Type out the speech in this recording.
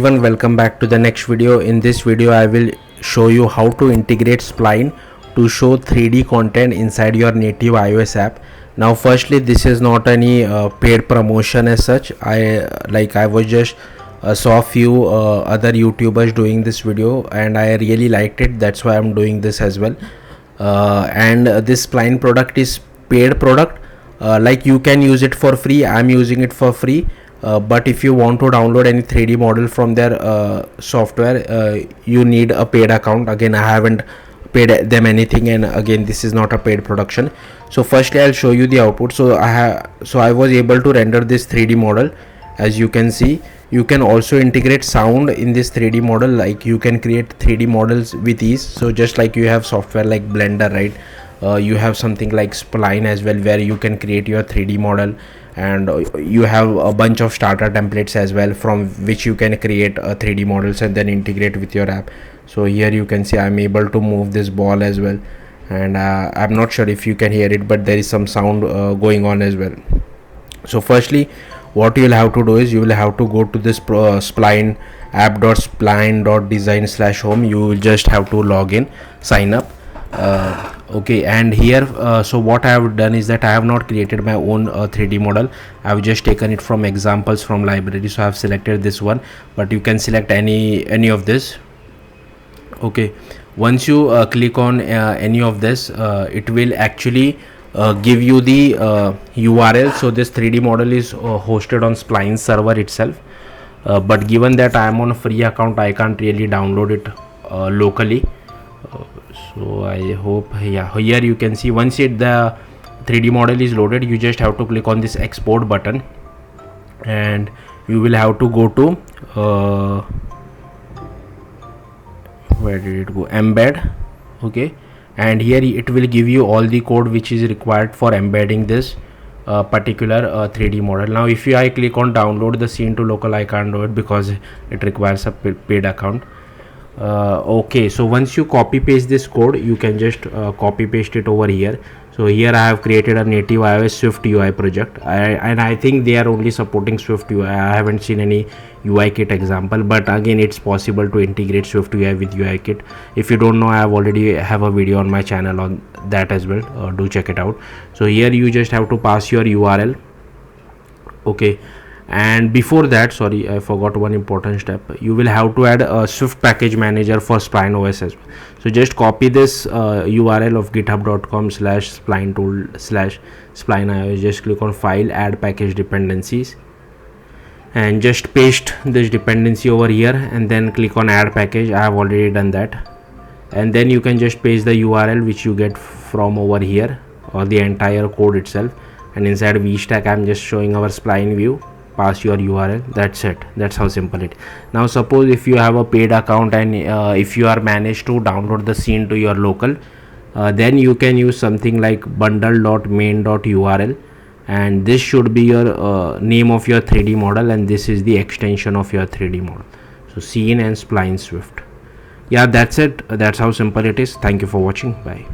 Everyone, welcome back to the next video. In this video I will show you how to integrate Spline to show 3D content inside your native iOS app. Now firstly, this is not any paid promotion as such. I was just saw few other YouTubers doing this video and I really liked it. That's why I'm doing this as well. And this Spline product is paid product. Like you can use it for free. I'm using it for free. But if you want to download any 3D model from their software, you need a paid account. Again, I haven't paid them anything, and again this is not a paid production. So firstly I'll show you the output. So I was able to render this 3D model. As you can see, you can also integrate sound in this 3D model. Like you can create 3D models with ease. So just like you have software like Blender, right? You have something like Spline as well, where you can create your 3D model, and you have a bunch of starter templates as well from which you can create 3D models and then integrate with your app. So here you can see I'm able to move this ball as well, and I'm not sure if you can hear it, but there is some sound going on as well. So firstly, what you will have to do is you will have to go to this Spline app.spline.design/home. You will just have to log in, sign up. Okay, and here so what I have done is that I have not created my own 3D model. I have just taken it from examples from library. So I have selected this one, but you can select any of this. Okay, once you click on any of this, it will actually give you the URL. So this 3D model is hosted on Spline server itself, but given that I am on a free account, I can't really download it locally. So I hope, yeah, here you can see once the 3D model is loaded, you just have to click on this export button, and you will have to go to where did it go, embed. Okay, and here it will give you all the code which is required for embedding this particular 3D model. Now if I click on download the scene to local, I can't do it because it requires a paid account. Okay, so once you copy paste this code, you can just copy paste it over here. So here I have created a native iOS Swift UI project, and I think they are only supporting Swift UI. I haven't seen any UI kit example, but again it's possible to integrate Swift UI with UI kit. If you don't know, I have already have a video on my channel on that as well. Do check it out. So here you just have to pass your URL. Okay, and before that, sorry, I forgot one important step. You will have to add a Swift package manager for Spline OS as well. So just copy this URL of github.com/splinetool/splineios. Just click on file, add package dependencies, and just paste this dependency over here, and then click on add package. I have already done that, and then you can just paste the URL which you get from over here, or the entire code itself, and inside vstack I'm just showing our Spline view. Pass your URL. That's it. That's how simple it. Now suppose if you have a paid account, and if you are managed to download the scene to your local, then you can use something like bundle.main.url, and this should be your name of your 3D model, and this is the extension of your 3D model. So scene and Spline Swift. Yeah, that's it. That's how simple it is. Thank you for watching. Bye.